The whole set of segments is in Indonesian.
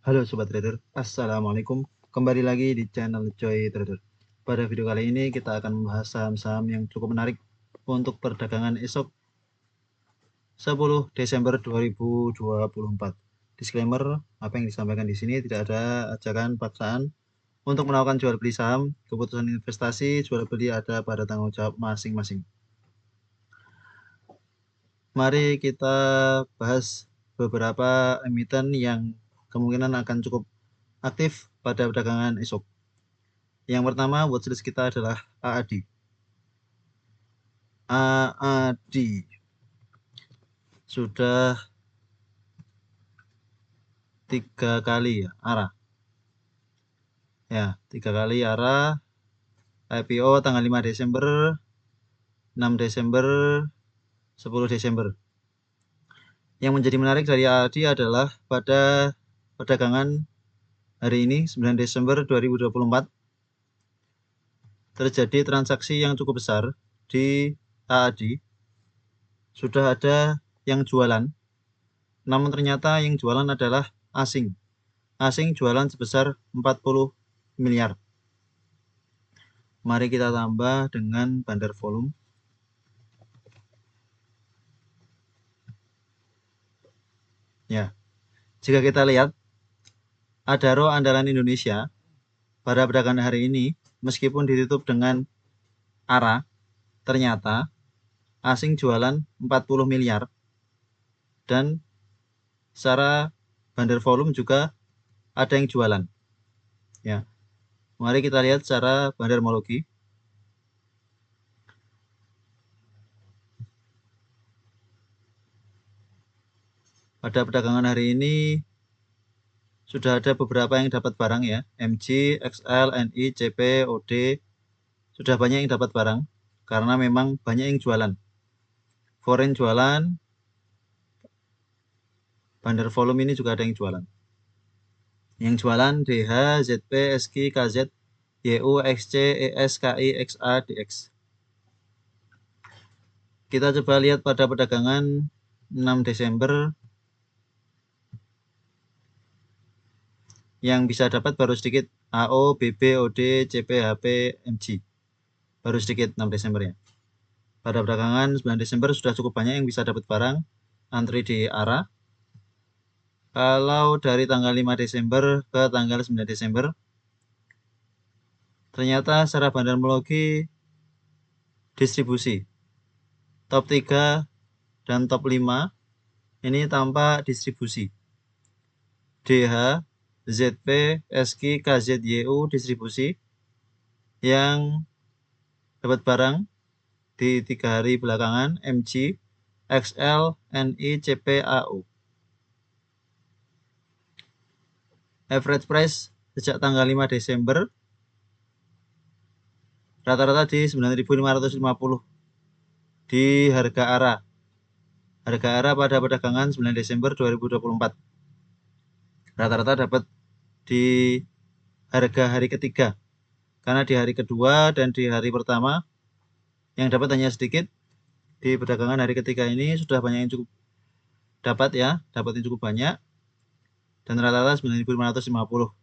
Halo Sobat Trader, Assalamualaikum. Kembali lagi di channel Joy Trader. Pada video kali ini kita akan membahas saham-saham yang cukup menarik untuk perdagangan esok 10 Desember 2024. Disclaimer, apa yang disampaikan di sini tidak ada ajakan paksaan untuk melakukan jual beli saham. Keputusan investasi jual beli ada pada tanggung jawab masing-masing. Mari kita bahas beberapa emiten yang kemungkinan akan cukup aktif pada perdagangan esok. Yang pertama watchlist kita adalah AAD. AAD sudah 3 kali ya arah. Ya, 3 kali arah. IPO tanggal 5 Desember, 6 Desember, 10 Desember. Yang menjadi menarik dari AAD adalah pada perdagangan hari ini 9 Desember 2024 terjadi transaksi yang cukup besar di AAD. Sudah ada yang jualan, namun ternyata yang jualan adalah asing. Asing jualan sebesar 40 miliar. Mari kita tambah dengan bandar volume. Ya, jika kita lihat Adaro andalan Indonesia pada perdagangan hari ini meskipun ditutup dengan arah, ternyata asing jualan 40 miliar dan secara bandar volume juga ada yang jualan. Ya, mari kita lihat secara bandarmologi. Pada perdagangan hari ini sudah ada beberapa yang dapat barang ya, MG, XL, NI, CP, OD, sudah banyak yang dapat barang karena memang banyak yang jualan. Foreign jualan, bandar volume ini juga ada yang jualan. Yang jualan DH, ZP, SQ, KZ, YU, XC, ES, KI, XA, DX. Kita coba lihat pada perdagangan 6 Desember. Yang bisa dapat baru sedikit, AO, BB, OD, CP, HP, MG. Baru sedikit 6 Desember ya. Pada perdagangan 9 Desember sudah cukup banyak yang bisa dapat barang, antri di arah. Kalau dari tanggal 5 Desember ke tanggal 9 Desember, ternyata secara bandarmologi distribusi. Top 3 dan top 5 ini tanpa distribusi. DH, ZP, SQ, KZYU distribusi yang dapat barang di 3 hari belakangan MG, XL, NI, CP, AU. Average price sejak tanggal 5 Desember rata-rata di 9.550 di harga arah. Harga arah pada perdagangan 9 Desember 2024. Rata-rata dapat di harga hari ketiga. Karena di hari kedua dan di hari pertama yang dapat hanya sedikit. Di perdagangan hari ketiga ini sudah banyak yang cukup dapat ya, dapat yang cukup banyak. Dan rata-rata 9.550.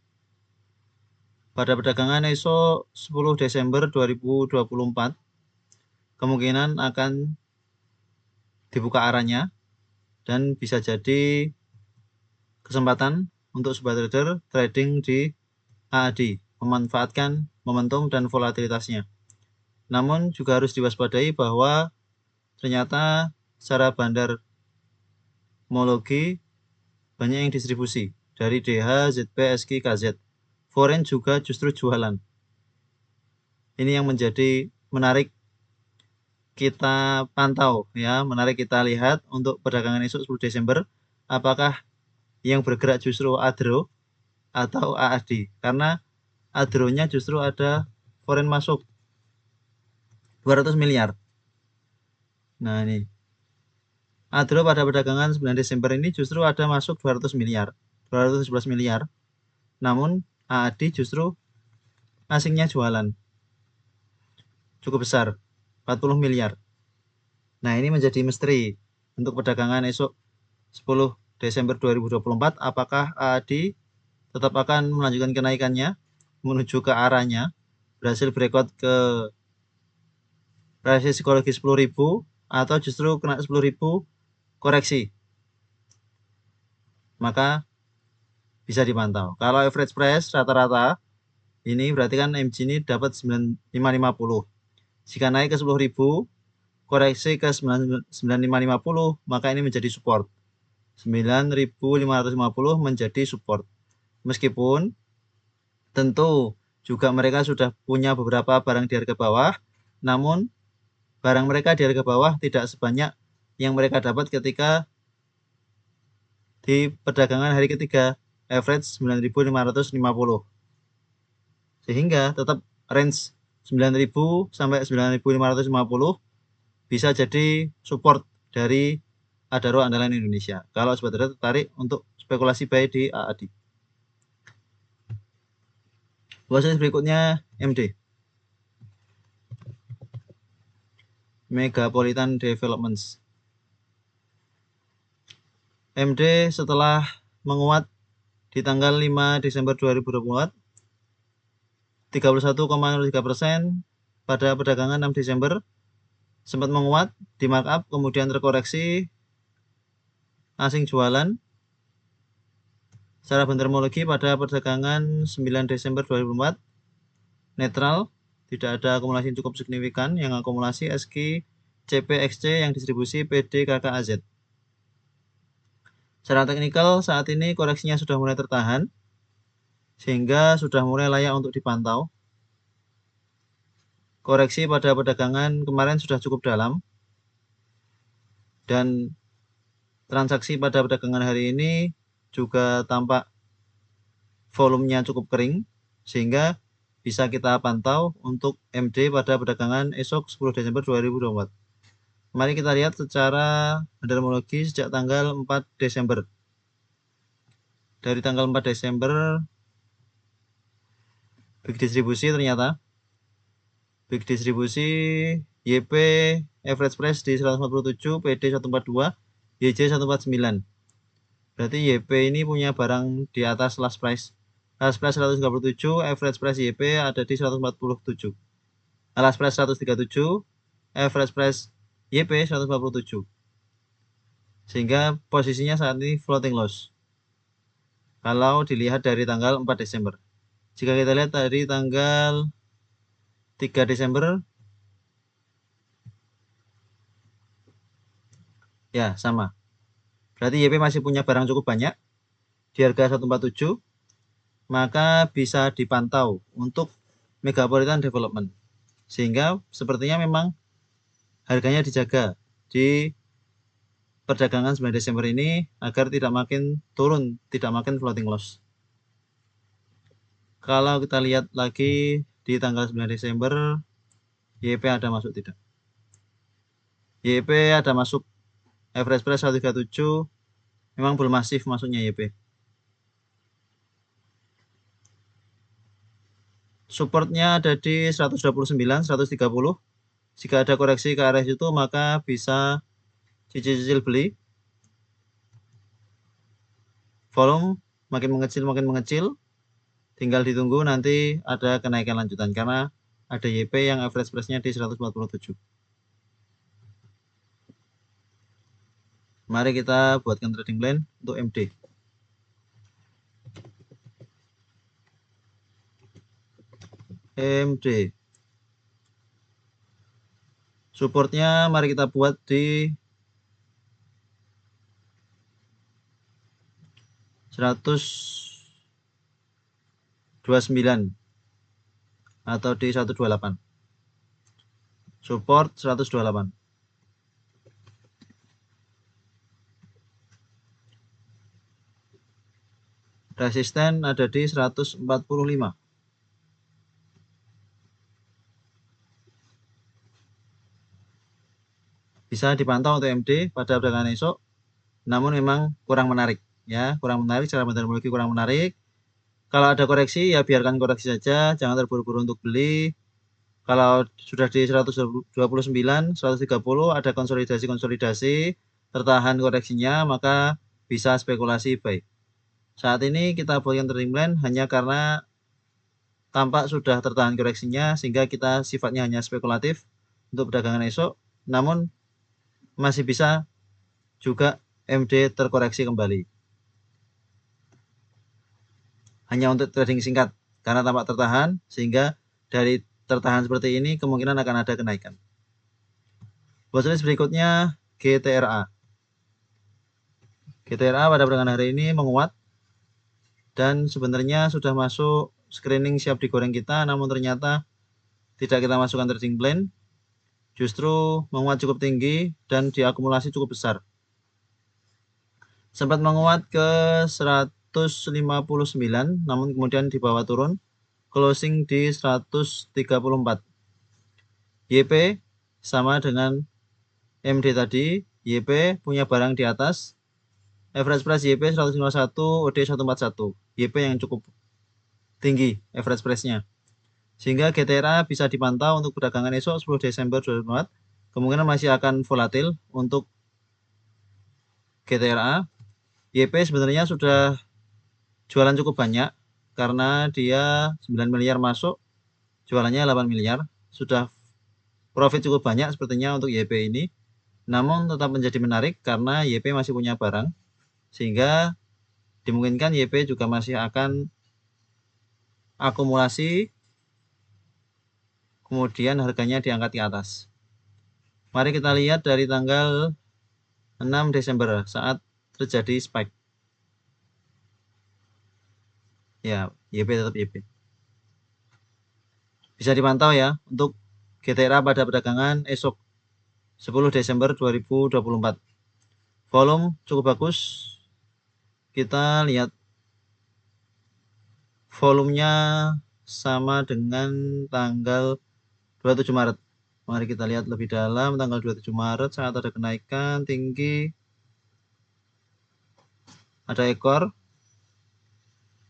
Pada perdagangan esok 10 Desember 2024 kemungkinan akan dibuka arahnya dan bisa jadi kesempatan untuk sobat trader trading di AAD, memanfaatkan momentum dan volatilitasnya. Namun juga harus diwaspadai bahwa ternyata secara bandarmologi banyak yang distribusi dari DH, ZP, SQ, KZ. Foreign juga justru jualan. Ini yang menjadi menarik kita pantau ya, menarik kita lihat untuk perdagangan esok 10 Desember apakah yang bergerak justru Adro atau AAD, karena Adro-nya justru ada foreign masuk 200 miliar. Nah ini Adro pada perdagangan 9 Desember ini justru ada masuk 200 miliar, 211 miliar. Namun AAD justru asingnya jualan cukup besar, 40 miliar. Nah ini menjadi misteri untuk perdagangan esok 10 Desember 2024 apakah AAD tetap akan melanjutkan kenaikannya menuju ke arahnya, berhasil breakout ke resistance psikologi 10.000 atau justru kena 10.000 koreksi, maka bisa dipantau. Kalau average price rata-rata ini berarti kan MG ini dapat 9550. Jika naik ke 10.000, koreksi ke 9550, maka ini menjadi support. 9.550 menjadi support. Meskipun tentu juga mereka sudah punya beberapa barang di harga bawah, namun barang mereka di harga bawah tidak sebanyak yang mereka dapat ketika di perdagangan hari ketiga, average 9.550. Sehingga tetap range 9.000 sampai 9.550 bisa jadi support dari Adaro andalan Indonesia. Kalau sobat trader tertarik untuk spekulasi buy di AAD. Proses berikutnya MD. Megapolitan Developments. MD setelah menguat di tanggal 5 Desember 2024 31,03% pada perdagangan 6 Desember sempat menguat di markup, kemudian terkoreksi, asing jualan secara bentermologi pada perdagangan 9 Desember 2024 netral, tidak ada akumulasi yang cukup signifikan, yang akumulasi SQ CPXC yang distribusi PD KKAZ. Secara teknikal saat ini koreksinya sudah mulai tertahan sehingga sudah mulai layak untuk dipantau. Koreksi pada perdagangan kemarin sudah cukup dalam dan transaksi pada perdagangan hari ini juga tampak volumenya cukup kering sehingga bisa kita pantau untuk MD pada perdagangan esok 10 Desember 2024. Mari kita lihat secara bendermologi sejak tanggal 4 Desember. Dari tanggal 4 Desember big distribusi ternyata big distribusi YP average price di 147, PD 142, YJ 149. Berarti YP ini punya barang di atas last price. Last price 137, average price YP ada di 147. Last price 137, average price YP 147. Sehingga posisinya saat ini floating loss. Kalau dilihat dari tanggal 4 Desember. Jika kita lihat dari tanggal 3 Desember, ya sama. Berarti YP masih punya barang cukup banyak di harga 147, maka bisa dipantau untuk Megapolitan Development. Sehingga sepertinya memang harganya dijaga di perdagangan 9 Desember ini agar tidak makin turun, tidak makin floating loss. Kalau kita lihat lagi di tanggal 9 Desember, YP ada masuk tidak? YP ada masuk, average price 137, memang belum masif masuknya YP. Supportnya ada di 129, 130. Jika ada koreksi ke arah situ maka bisa cicil-cicil beli. Volume makin mengecil. Tinggal ditunggu nanti ada kenaikan lanjutan karena ada YP yang average price-nya di 147. Mari kita buatkan trading plan untuk MD. MD. Supportnya mari kita buat di 129 atau di 128. Support 128. Resisten ada di 145. Bisa dipantau untuk MD pada perdagangan esok, namun memang kurang menarik ya, secara bendermologi kurang menarik. Kalau ada koreksi ya biarkan koreksi saja, jangan terburu-buru untuk beli. Kalau sudah di 129, 130 ada konsolidasi tertahan koreksinya, maka bisa spekulasi buy. Saat ini kita buatkan trading plan hanya karena tampak sudah tertahan koreksinya sehingga kita sifatnya hanya spekulatif untuk perdagangan esok, namun masih bisa juga MD terkoreksi kembali. Hanya untuk trading singkat karena tampak tertahan, sehingga dari tertahan seperti ini kemungkinan akan ada kenaikan. Watchlist berikutnya GTRA. GTRA pada perdagangan hari ini menguat dan sebenarnya sudah masuk screening siap digoreng kita, namun ternyata tidak kita masukkan trading plan, justru menguat cukup tinggi dan diakumulasi cukup besar. Sempat menguat ke 159, namun kemudian di bawah turun, closing di 134. YP sama dengan MD tadi, YP punya barang di atas, average price YP 151, OD 141, YP yang cukup tinggi average price-nya. Sehingga GTRA bisa dipantau untuk perdagangan esok 10 Desember 2024. Kemungkinan masih akan volatil untuk GTRA. YP sebenarnya sudah jualan cukup banyak karena dia 9 miliar masuk, jualannya 8 miliar. Sudah profit cukup banyak sepertinya untuk YP ini. Namun tetap menjadi menarik karena YP masih punya barang, sehingga dimungkinkan YP juga masih akan akumulasi, kemudian harganya diangkat ke atas. Mari kita lihat dari tanggal 6 Desember saat terjadi spike. Ya, YP tetap YP. Bisa dipantau ya untuk GTRA pada perdagangan esok 10 Desember 2024. Volume cukup bagus. Kita lihat volumenya sama dengan tanggal 27 Maret. Mari kita lihat lebih dalam tanggal 27 Maret saat ada kenaikan tinggi. Ada ekor.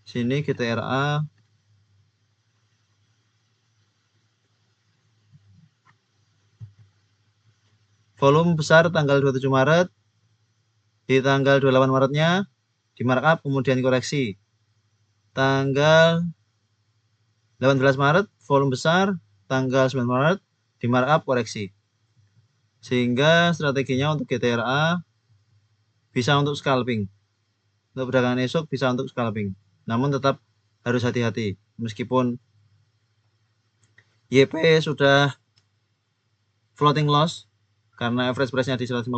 Sini GTRA. Volume besar tanggal 27 Maret. Di tanggal 28 Maretnya di markup kemudian koreksi. Tanggal 18 Maret volume besar, tanggal 9 Maret di markup koreksi. Sehingga strateginya untuk GTRA bisa untuk scalping. Untuk perdagangan esok bisa untuk scalping. Namun tetap harus hati-hati. Meskipun YP sudah floating loss karena average price-nya di 151.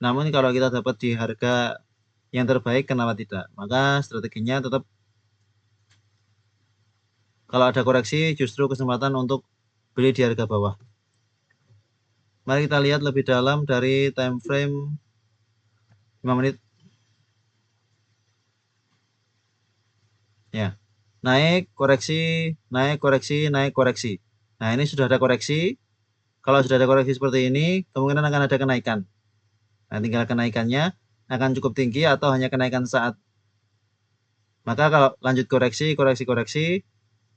Namun kalau kita dapat di harga yang terbaik, kenapa tidak? Maka strateginya tetap kalau ada koreksi justru kesempatan untuk beli di harga bawah. Mari kita lihat lebih dalam dari time frame 5 menit. Ya. Naik, koreksi, naik, koreksi, naik, koreksi. Nah, ini sudah ada koreksi. Kalau sudah ada koreksi seperti ini, kemungkinan akan ada kenaikan. Nah, tinggal kenaikannya akan cukup tinggi atau hanya kenaikan saat. Maka kalau lanjut koreksi,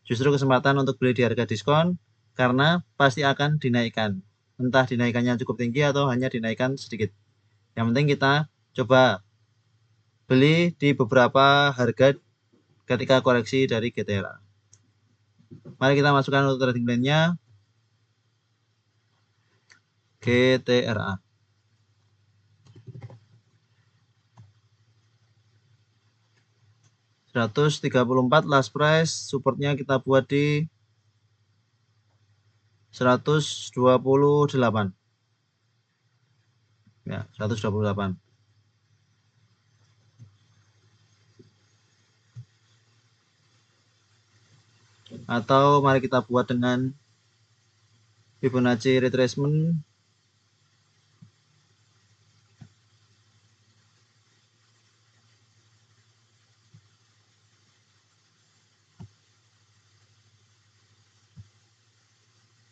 justru kesempatan untuk beli di harga diskon karena pasti akan dinaikkan. Entah dinaikannya cukup tinggi atau hanya dinaikkan sedikit. Yang penting kita coba beli di beberapa harga ketika koreksi dari GTRA. Mari kita masukkan untuk trading plan-nya GTRA. $134 last price, supportnya kita buat di 128. Ya, 128. Atau mari kita buat dengan Fibonacci retracement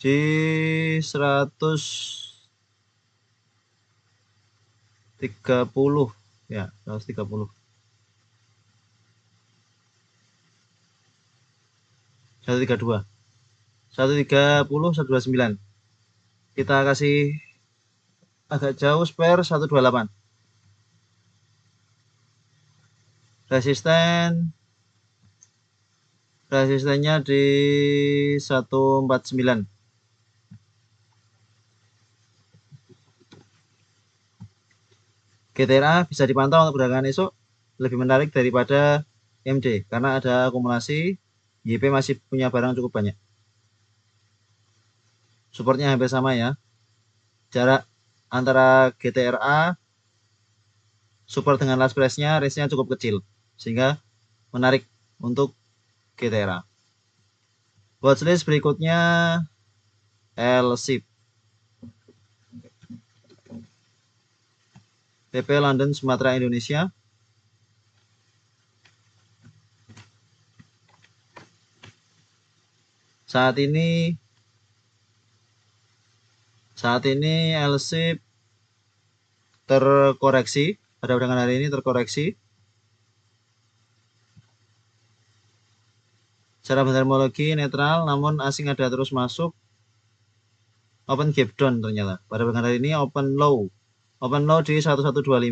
di 130 ya, 130. 132. 130, 129. Kita kasih agak jauh spare 128. resistennya di 149. GTRA bisa dipantau untuk perdagangan esok lebih menarik daripada MD karena ada akumulasi, YP masih punya barang cukup banyak. Supportnya hampir sama ya. Jarak antara GTRA support dengan last price-nya range-nya cukup kecil sehingga menarik untuk GTRA. Watchlist berikutnya LSIP. PP London Sumatera Indonesia. Saat ini LSIP terkoreksi pada perdagangan hari ini terkoreksi. Secara terminologi netral, namun asing ada terus masuk. Open gap down ternyata. Pada perdagangan hari ini open low di 1125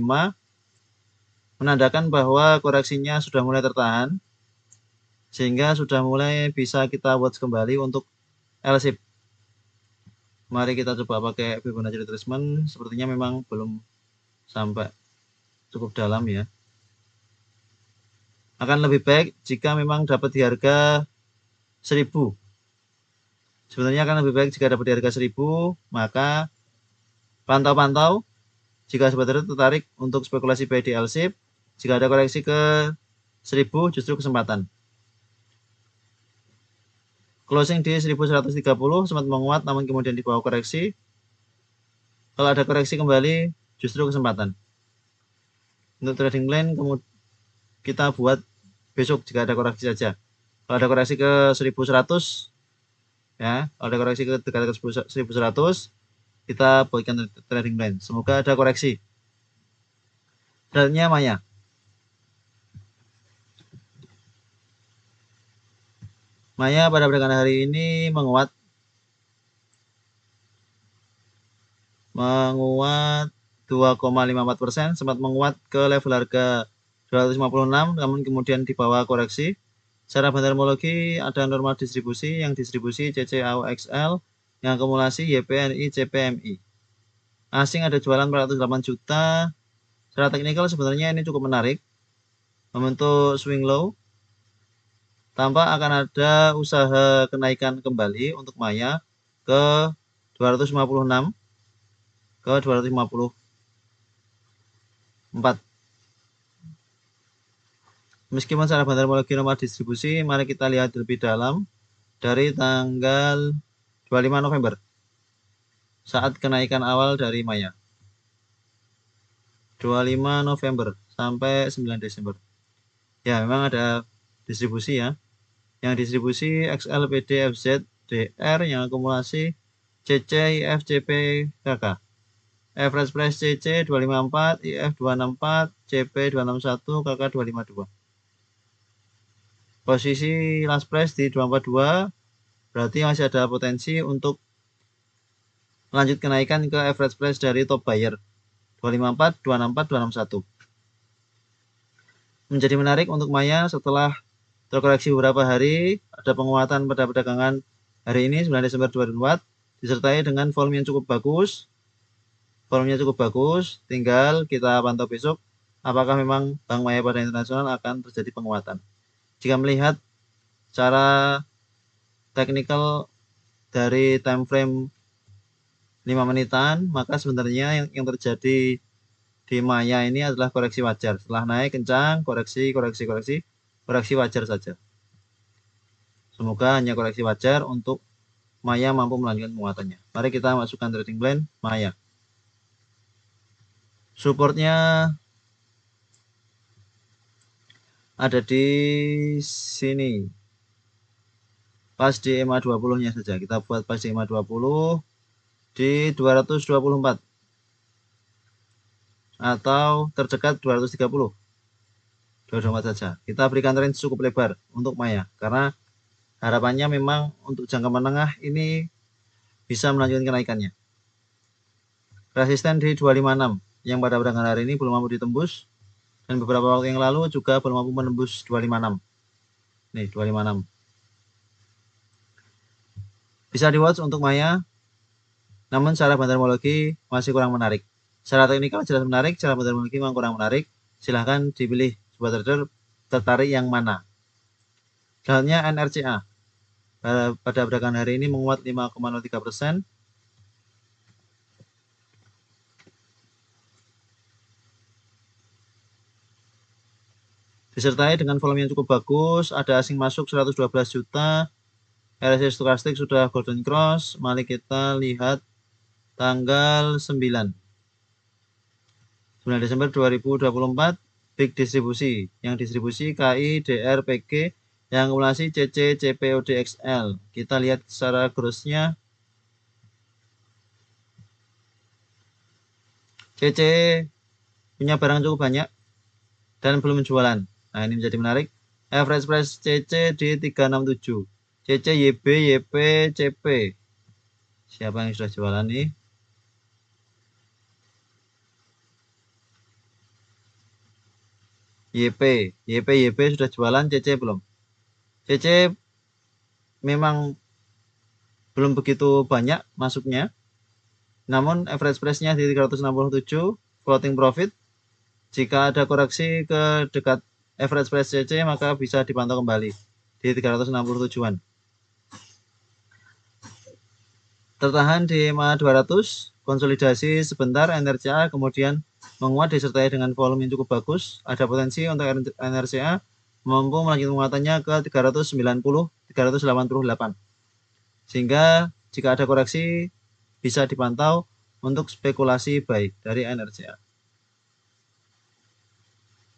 menandakan bahwa koreksinya sudah mulai tertahan sehingga sudah mulai bisa kita watch kembali untuk LSIP. Mari kita coba pakai Fibonacci retracement. Sepertinya memang belum sampai cukup dalam ya. Akan lebih baik jika memang dapat di harga 1000. Sebenarnya akan lebih baik jika dapat di harga 1000, maka pantau-pantau jika sobat tertarik untuk spekulasi buy di LSIP. Jika ada koreksi ke 1000 justru kesempatan. Closing di 1130 sempat menguat namun kemudian di bawah koreksi. Kalau ada koreksi kembali justru kesempatan. Untuk trading plan kita buat besok jika ada koreksi saja. Kalau ada koreksi ke 1100 ya, kalau ada koreksi ke dekat 1100 kita buatkan trading plan. Semoga ada koreksi. Chartnya Maya. Maya pada perdagangan hari ini menguat 2,54%, sempat menguat ke level harga 256 namun kemudian di bawah koreksi. Secara terminologi ada normal distribusi, yang distribusi CCAOXL, yang akumulasi YPNI CPMI. Asing ada jualan 408 juta. Secara teknikal sebenarnya ini cukup menarik. Membentuk swing low. Tampak akan ada usaha kenaikan kembali untuk Maya ke 256 ke 254. Meskipun secara terminologi nomor distribusi, mari kita lihat lebih dalam dari tanggal 25 November saat kenaikan awal dari Maya. 25 November sampai 9 Desember. Ya, memang ada distribusi ya. Yang distribusi XL, PD, FZ, DR, yang akumulasi CC, IF, CP, KK. Average price CC 254, IF 264, CP 261, KK 252. Posisi last price di 242, berarti masih ada potensi untuk lanjut kenaikan ke average price dari top buyer 254, 264, 261. Menjadi menarik untuk Maya setelah terkoreksi beberapa hari, ada penguatan pada perdagangan hari ini 9 Desember 2024 disertai dengan volume yang cukup bagus. Volumenya cukup bagus, tinggal kita pantau besok apakah memang Bank Maya pada internasional akan terjadi penguatan. Jika melihat cara teknikal dari time frame 5 menitan, maka sebenarnya yang terjadi di Maya ini adalah koreksi wajar. Setelah naik kencang, koreksi wajar saja. Semoga hanya koreksi wajar untuk Maya mampu melanjutkan penguatannya. Mari kita masukkan trading plan Maya. Supportnya ada di sini. Pas di EMA 20-nya saja. Kita buat pas di EMA 20 di 224. Atau terdekat 230. 224 saja. Kita berikan range cukup lebar untuk Maya. Karena harapannya memang untuk jangka menengah ini bisa melanjutkan kenaikannya. Resisten di 256 yang pada perdagangan hari ini belum mampu ditembus Dan beberapa waktu yang lalu juga belum mampu menembus 256. Nih 256. Bisa di watch untuk Maya, namun secara bandarmologi masih kurang menarik. Secara teknikal jelas menarik, secara bandarmologi memang kurang menarik. Silahkan dipilih sobat trader tertarik yang mana. Selanjutnya NRCA. Pada perdagangan hari ini menguat 5,03%. Disertai dengan volume yang cukup bagus, ada asing masuk 112 juta, RSI stokastik sudah golden cross. Mari kita lihat tanggal 9 Desember 2024, big distribusi. Yang distribusi KI, DR, PG, yang akumulasi CC, CPOD, XL. Kita lihat secara grossnya. CC punya barang cukup banyak dan belum jualan. Nah, ini menjadi menarik. Average price CC di 367. CC, YB, YP, CP. Siapa yang sudah jualan nih? YP, YB sudah jualan, CC belum. CC memang belum begitu banyak masuknya. Namun average price-nya di 367, floating profit. Jika ada koreksi ke dekat average price CC, maka bisa dipantau kembali di 367-an. Tertahan di EMA 200, konsolidasi sebentar NRCA, kemudian menguat disertai dengan volume yang cukup bagus. Ada potensi untuk NRCA mampu melanjutkan penguatannya ke 390, 388. Sehingga jika ada koreksi bisa dipantau untuk spekulasi buy dari NRCA.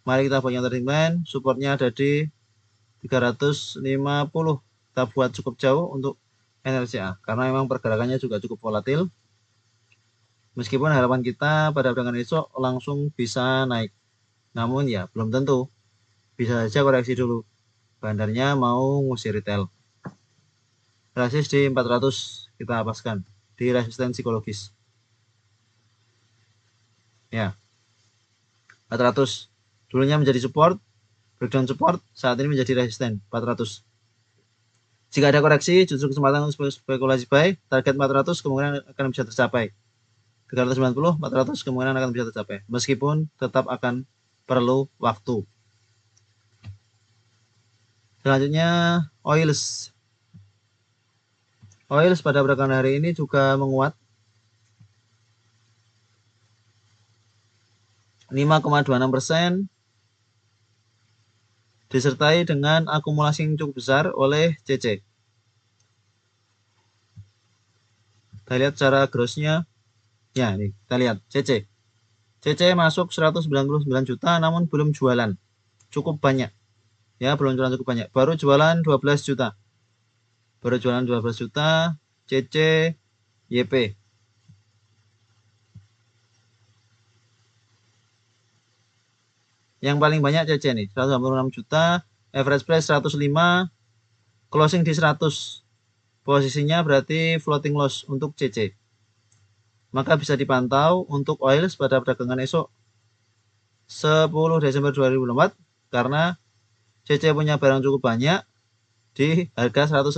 Mari kita buat yang tertinggi, supportnya ada di 350. Kita buat cukup jauh untuk NRCA karena memang pergerakannya juga cukup volatil. Meskipun harapan kita pada perdagangan esok langsung bisa naik, namun ya belum tentu. Bisa saja koreksi dulu. Bandarnya mau ngusir retail. Resist di 400 kita hapaskan di resisten psikologis. Ya, 400 dulunya menjadi support, breakdown support, saat ini menjadi resisten 400. Jika ada koreksi, justru kesempatan untuk spekulasi buy, target 400 kemungkinan akan bisa tercapai. 390, 400 kemungkinan akan bisa tercapai, meskipun tetap akan perlu waktu. Selanjutnya oils. Oils pada perdagangan hari ini juga menguat 5,26%, disertai dengan akumulasi yang cukup besar oleh CC. Kita lihat secara grossnya. Ya, ini kita lihat CC. CC masuk 199 juta namun belum jualan. Cukup banyak. Ya, belum jualan cukup banyak. Baru jualan 12 juta. Baru jualan 12 juta CC YP. Yang paling banyak CC nih, 186 juta, average price 105, closing di 100. Posisinya berarti floating loss untuk CC. Maka bisa dipantau untuk oils pada perdagangan esok 10 Desember 2024 karena CC punya barang cukup banyak di harga 105.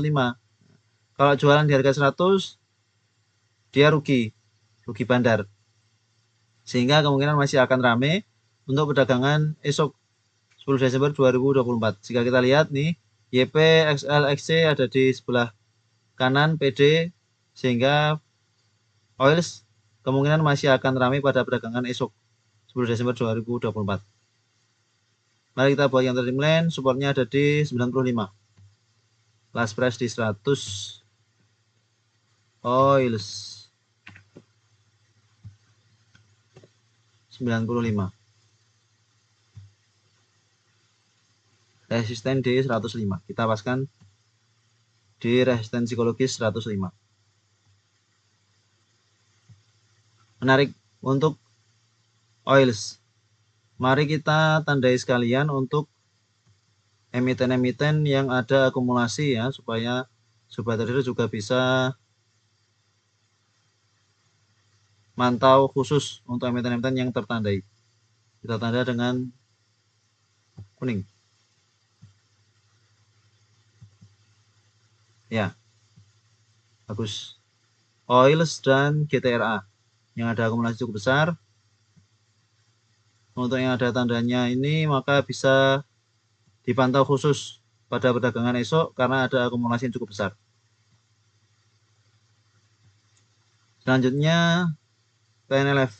Kalau jualan di harga 100 dia rugi bandar. Sehingga kemungkinan masih akan ramai untuk perdagangan esok 10 Desember 2024. Jika kita lihat nih, YP, XL, XC ada di sebelah kanan PD, sehingga oils kemungkinan masih akan ramai pada perdagangan esok 10 Desember 2024. Mari kita buat yang trading line, supportnya ada di 95. Last price di 100. Oils 95. Resisten di 105. Kita paskan di resisten psikologis 105. Menarik untuk oils. Mari kita tandai sekalian untuk emiten-emiten yang ada akumulasi ya, supaya sobat trader juga bisa mantau khusus untuk emiten-emiten yang tertandai. Kita tanda dengan kuning. Ya, bagus. Oils dan GTRA yang ada akumulasi cukup besar. Untuk yang ada tandanya ini maka bisa dipantau khusus pada perdagangan esok karena ada akumulasi yang cukup besar. Selanjutnya PNLF.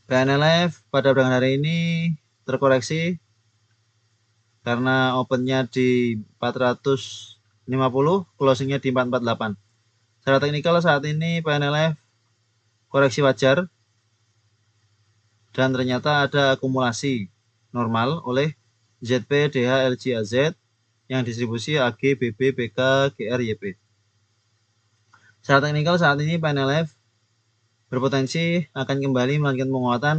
PNLF pada perdagangan hari ini terkoreksi karena opennya di 450, closingnya di 448. Secara teknikal saat ini PNLF koreksi wajar dan ternyata ada akumulasi normal oleh ZP, DH, LG, AZ yang distribusi AG, BB, BK, GR, YP. Secara teknikal saat ini PNLF berpotensi akan kembali melanjutkan penguatan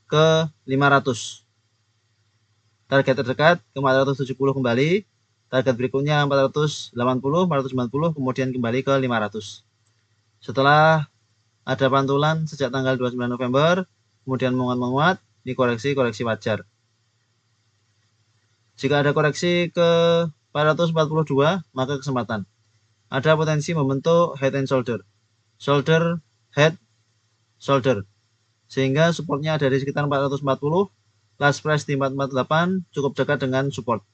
ke 500. Target terdekat ke 470 kembali, target berikutnya 480, 490, kemudian kembali ke 500. Setelah ada pantulan sejak tanggal 29 November, kemudian menguat, ini koreksi wajar. Jika ada koreksi ke 442, maka kesempatan. Ada potensi membentuk head and shoulder. Shoulder, head, shoulder. Sehingga supportnya ada di sekitar 440, last price di 448, cukup dekat dengan support.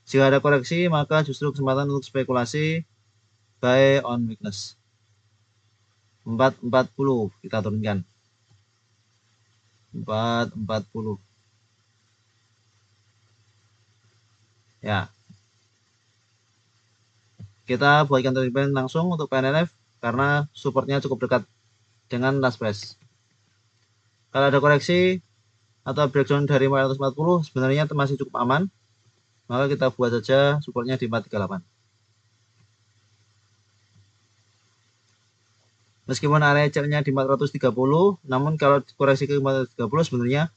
Jika ada koreksi, maka justru kesempatan untuk spekulasi buy on weakness. 440 kita turunkan. 440. Ya. Kita buatkan trading plan langsung untuk PNLF karena supportnya cukup dekat dengan last price. Kalau ada koreksi atau breakdown dari 440 sebenarnya masih cukup aman. Maka kita buat saja supportnya di 438. Meskipun area CL-nya di 430, namun kalau koreksi ke 430 sebenarnya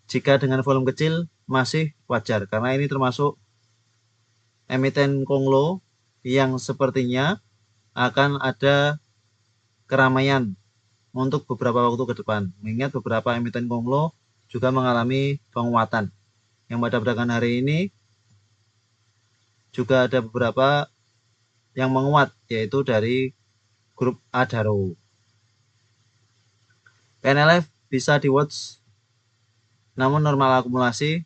jika dengan volume kecil masih wajar karena ini termasuk emiten Konglo yang sepertinya akan ada keramaian untuk beberapa waktu ke depan. Mengingat beberapa emiten Konglo juga mengalami penguatan. Yang pada perdagangan hari ini juga ada beberapa yang menguat, yaitu dari grup Adaro. PNLF bisa di watch, namun normal akumulasi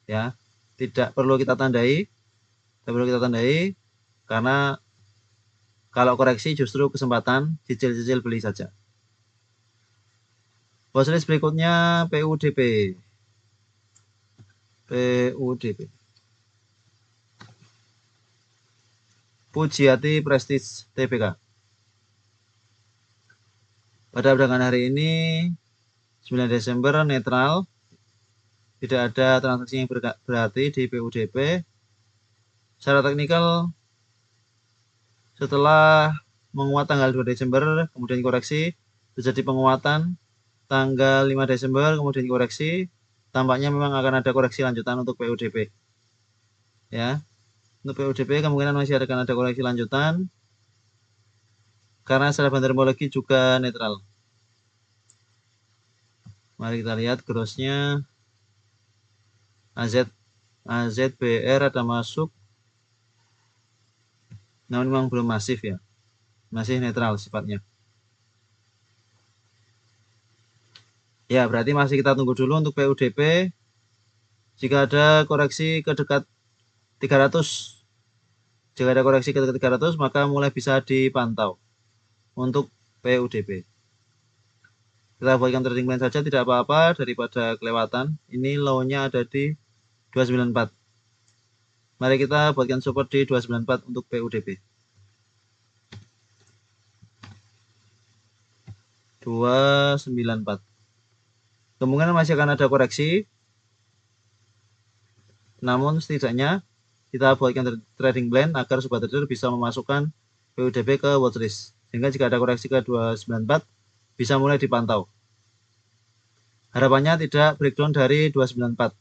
ya tidak perlu kita tandai, karena kalau koreksi justru kesempatan cicil-cicil beli saja. Watchlist berikutnya PUDP. Pujiati Prestige Tbk. Pada perdagangan hari ini 9 Desember netral, tidak ada transaksi yang berarti di PUDP. Secara teknikal setelah menguat tanggal 2 Desember kemudian koreksi, terjadi penguatan tanggal 5 Desember kemudian koreksi, tampaknya memang akan ada koreksi lanjutan untuk PUDP. Ya. Untuk PUDP kemungkinan masih akan ada koreksi lanjutan karena secara bandermologi juga netral. Mari kita lihat grossnya. AZBR ada masuk, namun memang belum masif ya, masih netral sifatnya. Ya, berarti masih kita tunggu dulu untuk PUDP. Jika ada koreksi ke dekat 300, maka mulai bisa dipantau untuk PUDP. Kita buatkan trading plan saja, tidak apa-apa daripada kelewatan. Ini low-nya ada di 294. Mari kita buatkan support di 294 untuk PUDP. 294. Kemungkinan masih akan ada koreksi, namun setidaknya kita buatkan trading plan agar sobat trader bisa memasukkan PUDP ke watchlist, sehingga jika ada koreksi ke 294 bisa mulai dipantau. Harapannya tidak breakdown dari 294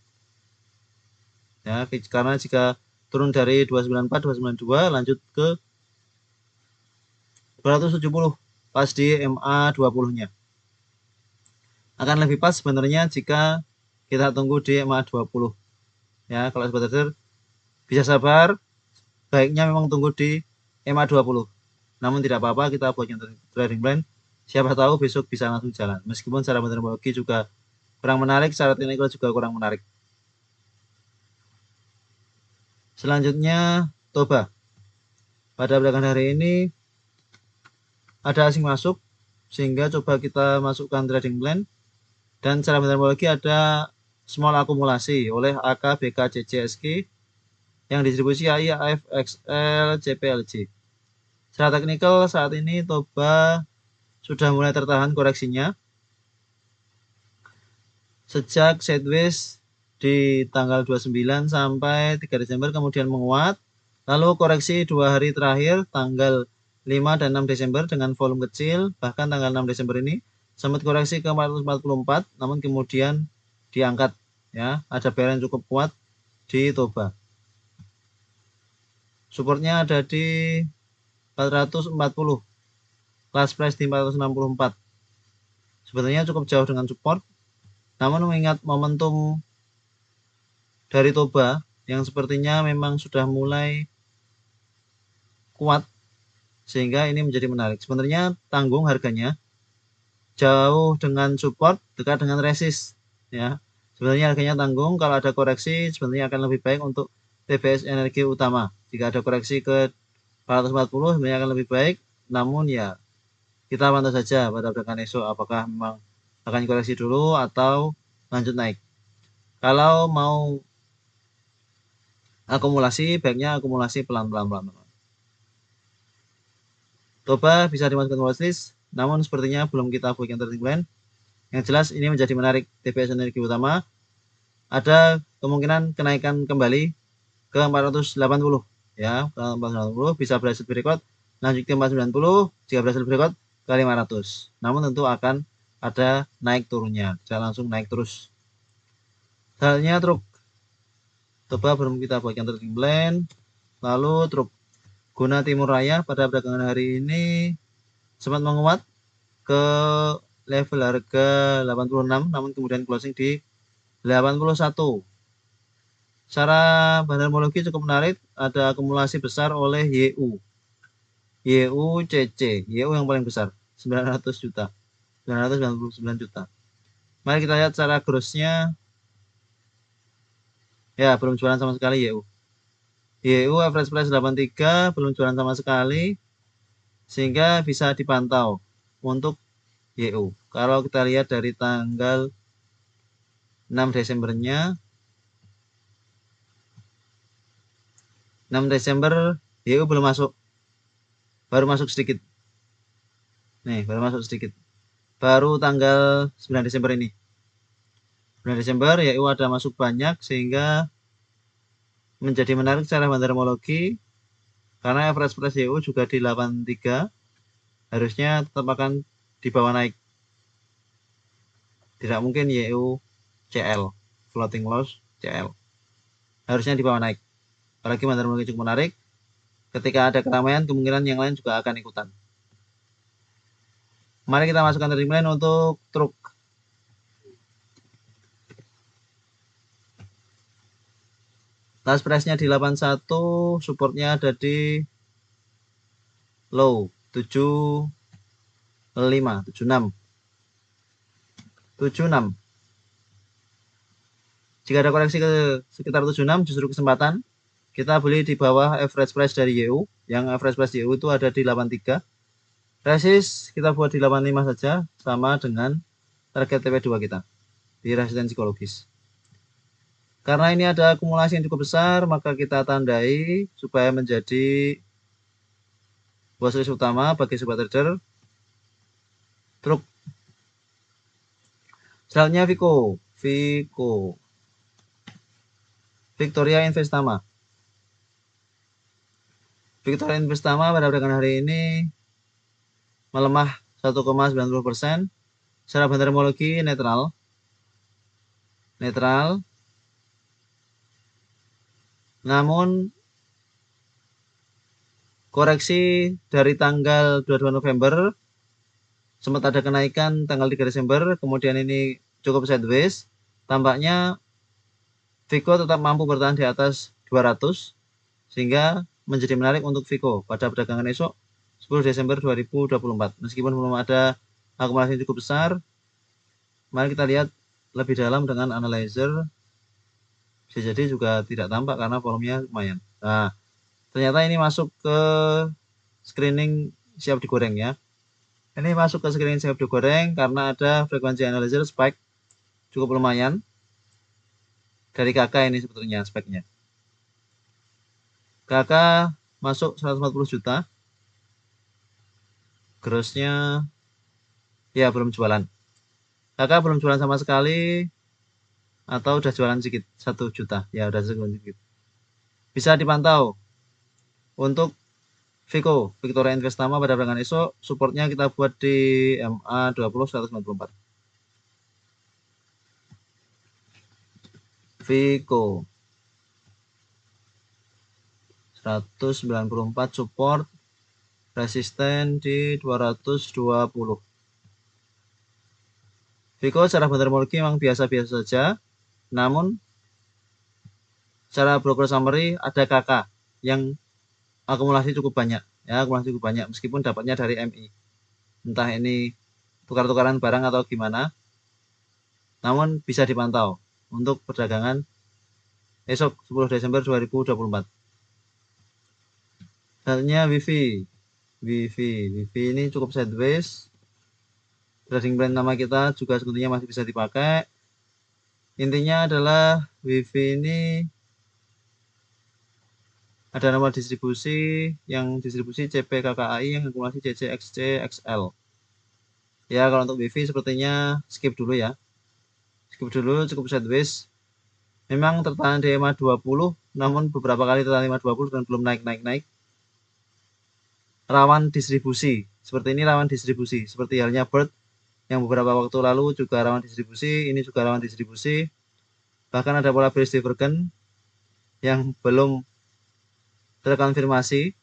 ya, karena jika turun dari 294, 292 lanjut ke 270 pas di MA20-nya. Akan lebih pas sebenarnya jika kita tunggu di MA20. Ya, kalau sobat trader bisa sabar, baiknya memang tunggu di MA20. Namun tidak apa-apa, kita buat yang trading plan. Siapa tahu besok bisa langsung jalan. Meskipun secara metodologi juga kurang menarik, secara teknikal juga kurang menarik. Selanjutnya Toba. Pada perdagangan hari ini ada asing masuk, sehingga coba kita masukkan trading plan. Dan secara metodologi ada small akumulasi oleh AK, BK, CC, SG yang distribusi AI, AF, XL, CPLJ. Secara teknikal saat ini Toba sudah mulai tertahan koreksinya sejak sideways di tanggal 29 sampai 3 Desember kemudian menguat, lalu koreksi 2 hari terakhir tanggal 5 dan 6 Desember dengan volume kecil, bahkan tanggal 6 Desember ini sempat koreksi ke 444 namun kemudian diangkat, ya, ada barang cukup kuat di Toba. Supportnya ada di 440, last price di 464. Sebenarnya cukup jauh dengan support, namun mengingat momentum dari Toba yang sepertinya memang sudah mulai kuat, sehingga ini menjadi menarik. Sebenarnya tanggung harganya jauh dengan support, dekat dengan resist, ya. Sebenarnya harganya tanggung, kalau ada koreksi sebenarnya akan lebih baik untuk TBS energi utama. Jika ada koreksi ke 440 sebenarnya akan lebih baik, namun ya kita pantau saja pada perdagangan esok apakah memang akan koreksi dulu atau lanjut naik. Kalau mau akumulasi, baiknya akumulasi pelan-pelan. Toba bisa dimasukkan watchlist, namun sepertinya belum kita buatkan trading plan. Yang jelas ini menjadi menarik. TBS energi utama ada kemungkinan kenaikan kembali ke 480, ya, ke 480 bisa berhasil breakout lanjut ke 490, jika berhasil breakout ke 500. Namun tentu akan ada naik turunnya, tidak langsung naik terus. Halnya truk Toba belum kita buatkan trading plan. Lalu truk Guna Timur Raya pada perdagangan hari ini sempat menguat ke level harga 86 namun kemudian closing di 81. Secara bandarmologi cukup menarik, ada akumulasi besar oleh YUCC, YU yang paling besar 900 juta, 999 juta. Mari kita lihat secara grossnya, ya belum jualan sama sekali YU average price 83, belum jualan sama sekali, sehingga bisa dipantau untuk YU. Kalau kita lihat dari tanggal 6 Desembernya, 6 Desember YU belum masuk, baru masuk sedikit. Nih, baru masuk sedikit. Baru tanggal 9 Desember ini. 9 Desember YU ada masuk banyak sehingga menjadi menarik secara bandarmologi karena average price YU juga di 83, harusnya tetap akan di bawah naik. Tidak mungkin YU CL, floating loss CL. Harusnya di bawah naik. Apalagi bandarmologi cukup menarik. Ketika ada keramaian, kemungkinan yang lain juga akan ikutan. Mari kita masukkan trading plan untuk truk. Last price-nya di 81, supportnya ada di low 75, 76. Jika ada koreksi ke sekitar 76, justru kesempatan kita beli di bawah average price dari YU, yang average price YU itu ada di 83. Resist kita buat di 85 saja, sama dengan target TP2 kita di resistensi psikologis. Karena ini ada akumulasi yang cukup besar, maka kita tandai supaya menjadi watchlist utama bagi sobat trader truk. Selanjutnya Victoria Investama. Victoria Investama pada perdagangan hari ini melemah 1,90%. Secara bandarmologi netral. Namun koreksi dari tanggal 22 November sempat ada kenaikan tanggal 3 Desember, kemudian ini cukup sideways. Tampaknya Vico tetap mampu bertahan di atas 200, sehingga menjadi menarik untuk Vico pada perdagangan esok 10 Desember 2024. Meskipun belum ada akumulasi yang cukup besar, mari kita lihat lebih dalam dengan analyzer. Bisa jadi juga tidak tampak karena volumenya lumayan. Nah, ternyata ini masuk ke screening siap digoreng ya. Ini masuk ke screening siap digoreng karena ada frekuensi analyzer spike cukup lumayan. Dari KK ini sebetulnya speknya. KK masuk 140 juta. Grossnya ya belum jualan. KK belum jualan sama sekali atau udah jualan sedikit 1 juta. Ya udah jualan sedikit. Bisa dipantau untuk Vico, Victoria Investama pada perdagangan esok, supportnya kita buat di MA20 194. Vico 194 support, resisten di 220. Vico secara fundamental memang biasa-biasa saja, namun secara broker summary ada KK yang akumulasi cukup banyak ya, akumulasi cukup banyak meskipun dapatnya dari MI, entah ini tukar-tukaran barang atau gimana, namun bisa dipantau untuk perdagangan esok 10 Desember 2024. Selanjutnya Wifi ini cukup sideways. Trading plan nama kita juga sebetulnya masih bisa dipakai. Intinya adalah Wifi ini ada nomor distribusi yang distribusi CPKKAI yang akumulasi CCXCXL. Ya, kalau untuk Wifi sepertinya skip dulu ya. Skip dulu, cukup sideways. Memang tertahan di EMA 20, namun beberapa kali tertahan EMA 20 dan belum naik. Rawan distribusi. Seperti ini rawan distribusi. Seperti halnya Bird yang beberapa waktu lalu juga rawan distribusi, ini juga rawan distribusi. Bahkan ada pola bearish divergence yang belum terkonfirmasi.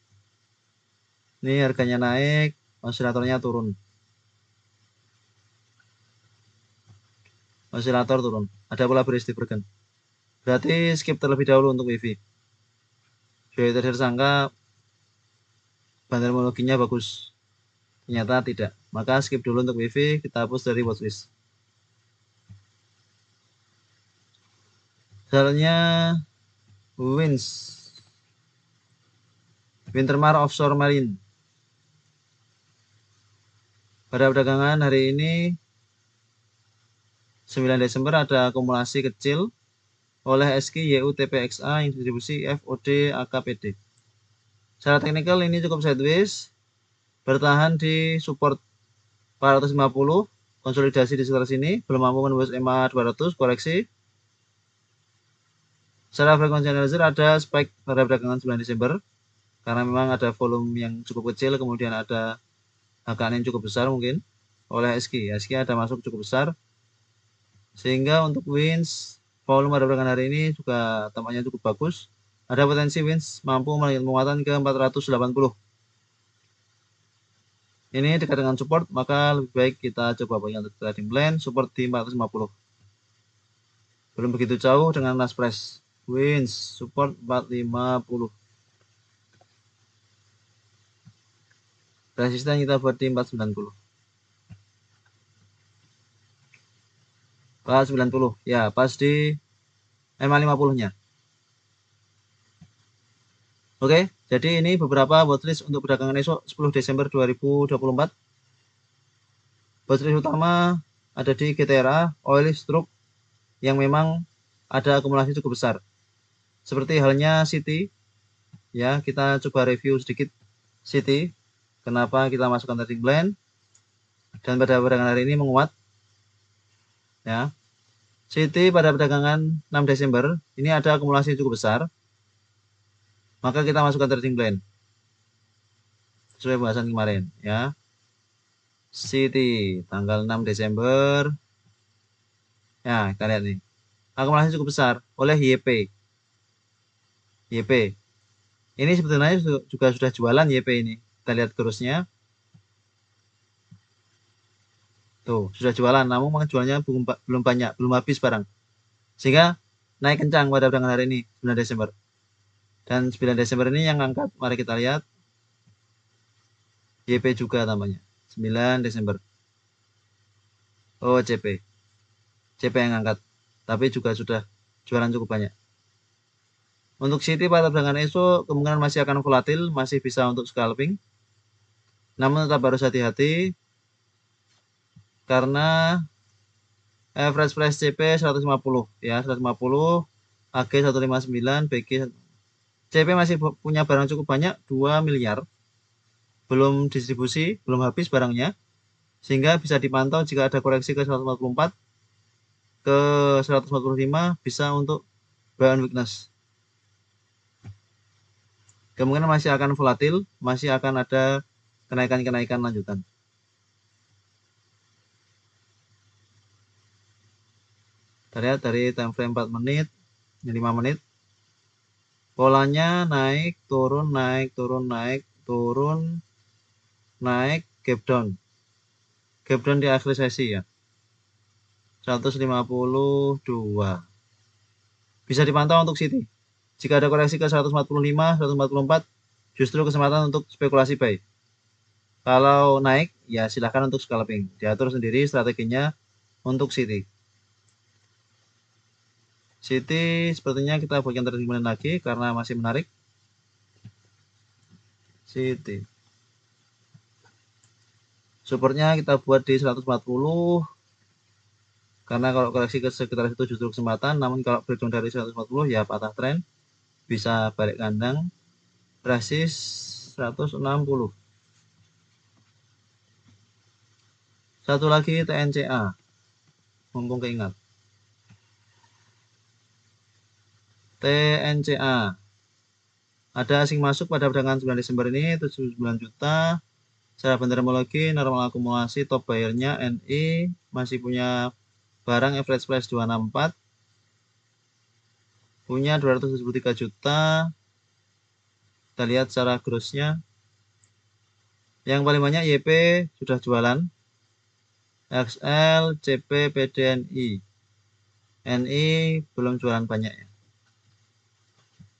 Ini harganya naik, osilatornya turun. Osilator turun. Ada pola bearish divergence. Berarti skip terlebih dahulu untuk WiFi. Jadi tersangka bandermologinya bagus. Ternyata tidak. Maka skip dulu untuk WiFi, kita hapus dari watchlist. Selanjutnya Wintermar Offshore Marine. Pada perdagangan hari ini 9 Desember ada akumulasi kecil oleh SQ YUTPXA yang distribusi FOD AKPD. Secara teknikal ini cukup sideways, bertahan di support 450, konsolidasi di sekitar sini, belum mampu menembus EMA 200, koreksi. Secara frekuensi analyzer ada spike pada perdagangan 9 Desember, karena memang ada volume yang cukup kecil, kemudian ada HKN yang cukup besar mungkin oleh SQ. SQ ada masuk cukup besar, sehingga untuk wins volume pada perdagangan hari ini juga tampaknya cukup bagus. Ada potensi wins mampu melanjutkan penguatan ke 480. Ini dekat dengan support, maka lebih baik kita coba pakai untuk trading plan support di 450. Belum begitu jauh dengan last price. Wins support 450. Resisten kita buat di 490. 490 ya, pas di EMA 50-nya. Oke, jadi ini beberapa watchlist untuk perdagangan esok 10 Desember 2024. Watchlist utama ada di GTRA, Oil Stroke yang memang ada akumulasi cukup besar. Seperti halnya City, ya kita coba review sedikit City. Kenapa kita masukkan trading plan? Dan pada perdagangan hari ini menguat. Ya, City pada perdagangan 6 Desember ini ada akumulasi cukup besar. Maka kita masukkan trading plan sesuai bahasan kemarin ya. City tanggal 6 Desember ya, kita lihat nih akumulasi cukup besar oleh YP. Ini sebetulnya juga sudah jualan YP ini. Kita lihat kurusnya Tuh, sudah jualan, namun jualnya belum banyak, belum habis barang. Sehingga naik kencang pada perdagangan hari ini, 9 Desember. Dan 9 Desember ini yang angkat, mari kita lihat. YP juga namanya, 9 Desember. Oh, CP. CP yang angkat. Tapi juga sudah jualan cukup banyak. Untuk City pada perdagangan esok, kemungkinan masih akan volatil, masih bisa untuk scalping. Namun tetap harus hati-hati karena average price CP 150 ya, 150, AG 159, BG CP masih punya barang cukup banyak, 2 miliar. Belum distribusi, belum habis barangnya. Sehingga bisa dipantau jika ada koreksi ke 144, ke 145 bisa untuk buy on weakness. Kemungkinan masih akan volatil, masih akan ada kenaikan-kenaikan lanjutan. Kita lihat dari time frame 4 menit, 5 menit. Polanya naik, turun, naik, turun, naik, turun, naik, gap down. Gap down di akhir sesi ya. 152. Bisa dipantau untuk City. Jika ada koreksi ke 145, 144, justru kesempatan untuk spekulasi buy. Kalau naik, ya silahkan untuk scalping. Diatur sendiri strateginya untuk City. City sepertinya kita buatkan terjemahan lagi karena masih menarik. City. Supportnya kita buat di 140. Karena kalau koreksi ke sekitar itu justru kesempatan. Namun kalau breakdown dari 140 ya patah tren. Bisa balik kandang. Resist 160. Satu lagi TNCA. Mumpung keingat. TNCA. Ada asing masuk pada perdagangan 9 Desember ini 79 juta. Secara bendermologi normal akumulasi top bayarnya NI masih punya barang average price 264. Punya 273 juta. Kita lihat secara grossnya. Yang paling banyak YP sudah jualan. XL, CP, PDNI. NI belum jualan banyak ya.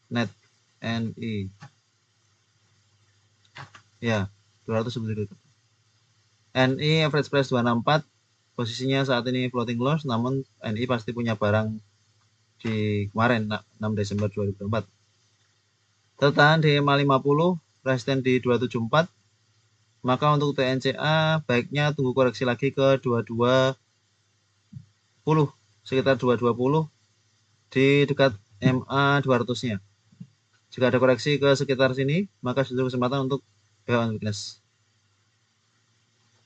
Net NI. Ya, 200 NI average price 264. Posisinya saat ini floating loss, namun NI pasti punya barang di kemarin 6 Desember 2024. Tertahan di 550, resisten di 274. Maka untuk TNCA baiknya tunggu koreksi lagi ke 220, sekitar 220 di dekat MA 200-nya. Jika ada koreksi ke sekitar sini, maka justru kesempatan untuk buy on weakness.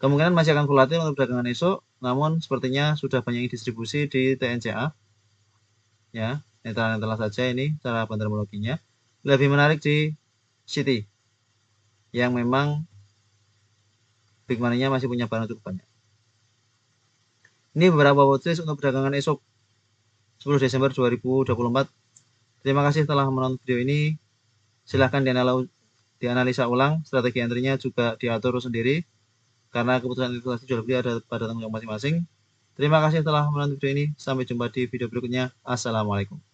Kemungkinan masih akan volatil untuk perdagangan esok, namun sepertinya sudah banyak distribusi di TNCA. Ya, netral-netral saja ini cara bendermologinya. Lebih menarik di City, yang memang big money-nya masih punya barang cukup banyak. Ini beberapa watchlist untuk perdagangan esok 10 Desember 2024. Terima kasih telah menonton video ini. Silahkan dianalisa ulang, strategi entry-nya juga diatur sendiri. Karena keputusan investasi jual beli ada pada tanggung jawab masing-masing. Terima kasih telah menonton video ini. Sampai jumpa di video berikutnya. Assalamualaikum.